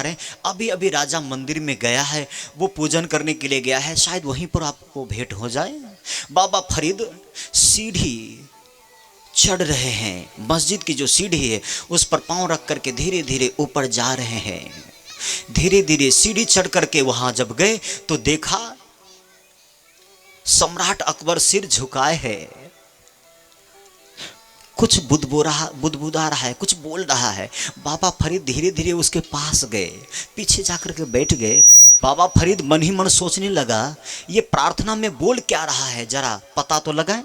रहे हैं, अभी अभी राजा मंदिर में गया है, वो पूजन करने के लिए गया है, शायद वहीं पर आपको भेंट हो जाए। बाबा फरीद सीढ़ी चढ़ रहे हैं, मस्जिद की जो सीढ़ी है उस पर पांव रख करके धीरे धीरे ऊपर जा रहे हैं। धीरे धीरे सीढ़ी चढ़ करके वहां जब गए तो देखा सम्राट अकबर सिर झुकाए है, कुछ बुदबुदा रहा है, कुछ बोल रहा है। बाबा फरीद धीरे धीरे उसके पास गए, पीछे जाकर के बैठ गए। बाबा फरीद मन ही मन सोचने लगा, ये प्रार्थना में बोल क्या रहा है, जरा पता तो लगाए।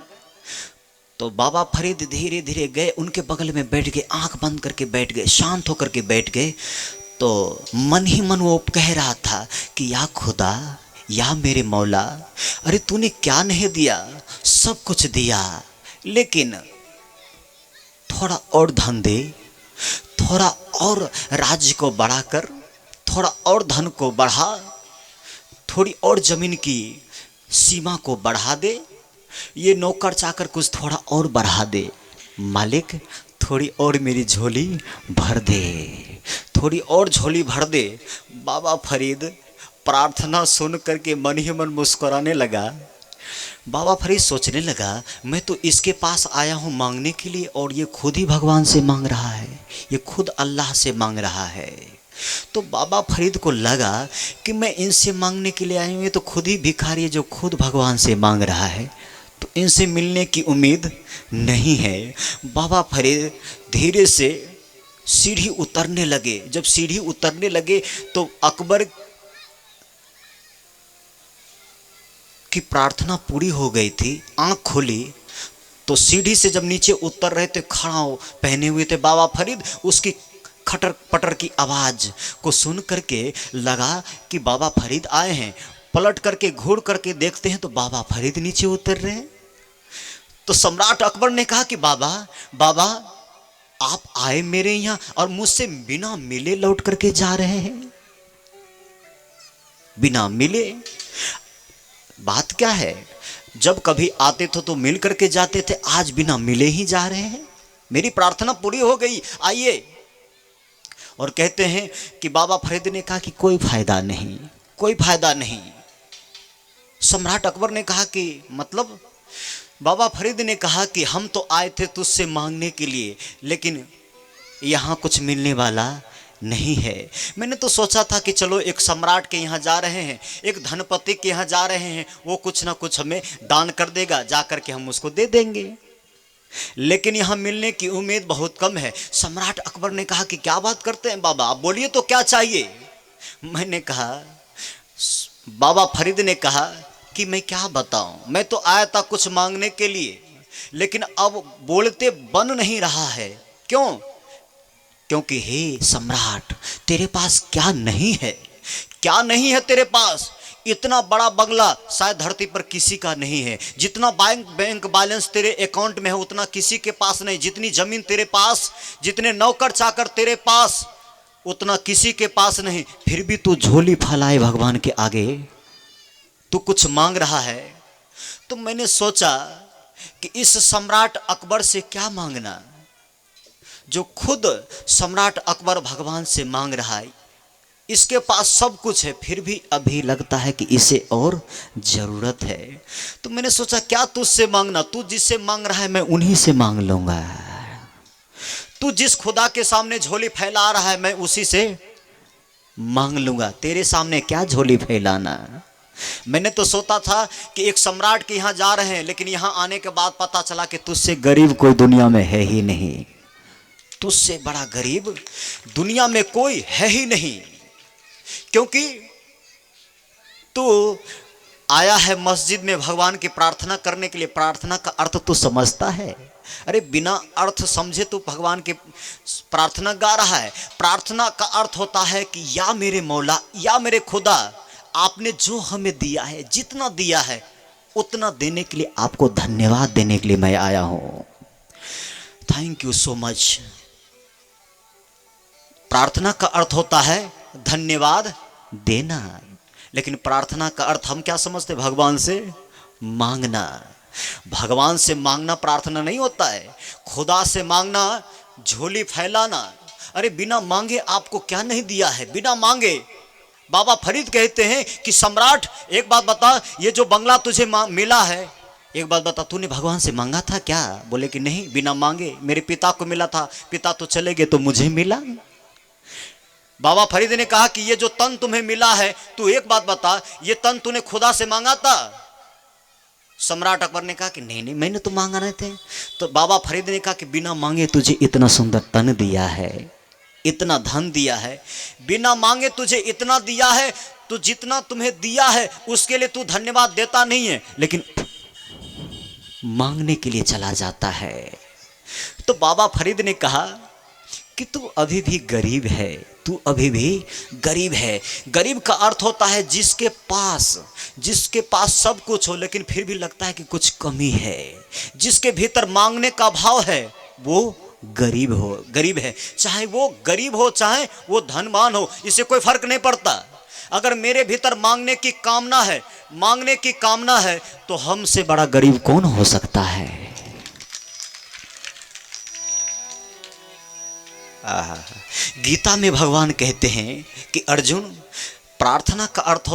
तो बाबा फरीद धीरे धीरे गए, उनके बगल में बैठ गए, आंख बंद करके बैठ गए, शांत होकर के बैठ गए। तो मन ही मन वो कह रहा था कि या खुदा, या मेरे मौला, अरे तूने क्या नहीं दिया, सब कुछ दिया, लेकिन थोड़ा और धन दे, थोड़ा और राज्य को बढ़ाकर, थोड़ा और धन को बढ़ा, थोड़ी और जमीन की सीमा को बढ़ा दे, ये नौकर चाकर कुछ थोड़ा और बढ़ा दे, मालिक थोड़ी और मेरी झोली भर दे, थोड़ी और झोली भर दे। बाबा फरीद प्रार्थना सुन करके मन ही मन मुस्कुराने लगा। बाबा फरीद सोचने लगा, मैं तो इसके पास आया हूँ मांगने के लिए, और ये खुद ही भगवान से मांग रहा है, ये खुद अल्लाह से मांग रहा है। तो बाबा फरीद को लगा कि मैं इनसे मांगने के लिए आया हूँ, ये तो खुद ही भिखारी है जो खुद भगवान से मांग रहा है, तो इनसे मिलने की उम्मीद नहीं है। बाबा फरीद धीरे से सीढ़ी उतरने लगे। जब सीढ़ी उतरने लगे तो अकबर की प्रार्थना पूरी हो गई थी। आंख खोली तो सीढ़ी से जब नीचे उतर रहे थे, खड़ा हो पहने हुए थे बाबा फरीद, उसकी खटर पटर की आवाज को सुन करके लगा कि बाबा फरीद आए हैं। पलट करके घूर करके देखते हैं तो बाबा फरीद नीचे उतर रहे हैं। तो सम्राट अकबर ने कहा कि बाबा बाबा आप आए मेरे यहां और मुझसे बिना मिले लौट करके जा रहे हैं, बिना मिले। बात क्या है, जब कभी आते थे तो मिल करके जाते थे, आज बिना मिले ही जा रहे हैं। मेरी प्रार्थना पूरी हो गई, आइए। और कहते हैं कि बाबा फरीद ने कहा कि कोई फायदा नहीं, कोई फायदा नहीं। सम्राट अकबर ने कहा कि मतलब, बाबा फरीद ने कहा कि हम तो आए थे तुझसे मांगने के लिए, लेकिन यहाँ कुछ मिलने वाला नहीं है। मैंने तो सोचा था कि चलो एक सम्राट के यहाँ जा रहे हैं, एक धनपति के यहाँ जा रहे हैं, वो कुछ ना कुछ हमें दान कर देगा, जा कर के हम उसको दे देंगे, लेकिन यहाँ मिलने की उम्मीद बहुत कम है। सम्राट अकबर ने कहा कि क्या बात करते हैं बाबा, आप बोलिए तो क्या चाहिए। मैंने कहा, बाबा फरीद ने कहा कि मैं क्या बताऊं, मैं तो आया था कुछ मांगने के लिए, लेकिन अब बोलते बन नहीं रहा है। क्यों? क्योंकि हे सम्राट, तेरे पास क्या नहीं है, क्या नहीं है तेरे पास। इतना बड़ा बंगला शायद धरती पर किसी का नहीं है, जितना बैंक बैलेंस तेरे अकाउंट में है उतना किसी के पास नहीं, जितनी जमीन तेरे पास, जितने नौकर चाकर तेरे पास, उतना किसी के पास नहीं। फिर भी तू झोली फैलाए भगवान के आगे, तू कुछ मांग रहा है। तो मैंने सोचा कि इस सम्राट अकबर से क्या मांगना, जो खुद सम्राट अकबर भगवान से मांग रहा है। इसके पास सब कुछ है, फिर भी अभी लगता है कि इसे और जरूरत है। तो मैंने सोचा क्या तुझसे मांगना, तू जिससे मांग रहा है मैं उन्हीं से मांग लूंगा। तू जिस खुदा के सामने झोली फैला रहा है मैं उसी से मांग लूंगा, तेरे सामने क्या झोली फैलाना। मैंने तो सोचा था कि एक सम्राट के यहाँ जा रहे हैं, लेकिन यहाँ आने के बाद पता चला कि तुझसे गरीब कोई दुनिया में है ही नहीं, तुझसे बड़ा गरीब दुनिया में कोई है ही नहीं। क्योंकि तू आया है मस्जिद में भगवान की प्रार्थना करने के लिए, प्रार्थना का अर्थ तू समझता है? अरे बिना अर्थ समझे तू भगवान की प्रार्थना गा रहा है। प्रार्थना का अर्थ होता है कि या मेरे मौला, या मेरे खुदा, आपने जो हमें दिया है, जितना दिया है उतना देने के लिए आपको धन्यवाद देने के लिए मैं आया हूं। Thank you so much. प्रार्थना का अर्थ होता है धन्यवाद देना, लेकिन प्रार्थना का अर्थ हम क्या समझते? भगवान से मांगना। भगवान से मांगना प्रार्थना नहीं होता है। खुदा से मांगना झोली फैलाना। अरे बिना मांगे आपको क्या नहीं दिया है, बिना मांगे। बाबा फरीद कहते हैं कि सम्राट एक बात बता, ये जो बंगला तुझे मिला है, एक बात बता, तूने भगवान से मांगा था क्या? बोले कि नहीं, बिना मांगे मेरे पिता को मिला था, पिता तो चले गए तो मुझे मिला। बाबा फरीद ने कहा कि ये जो तन तुम्हें मिला है, तू एक बात बता, ये तन तूने खुदा से मांगा था? सम्राट अकबर ने कहा कि नहीं नहीं, मैंने तो मांगा नहीं थे। तो बाबा फरीद ने कहा कि बिना मांगे तुझे इतना सुंदर तन दिया है, इतना धन दिया है, बिना मांगे तुझे इतना दिया है, तो जितना तुम्हें दिया है उसके लिए तू धन्यवाद देता नहीं है, लेकिन मांगने के लिए चला जाता है। तो बाबा फरीद ने कहा कि तू अभी भी गरीब है, तू अभी भी गरीब है। गरीब का अर्थ होता है जिसके पास सब कुछ हो लेकिन फिर भी लगता है कि कुछ कमी है, जिसके भीतर मांगने का भाव है, वो गरीब है। चाहे वो गरीब हो चाहे वो धनवान हो, इससे कोई फर्क नहीं पड़ता। अगर मेरे भीतर मांगने की कामना है तो हमसे बड़ा गरीब कौन हो सकता है? गीता में भगवान कहते हैं कि अर्जुन, प्रार्थना का अर्थ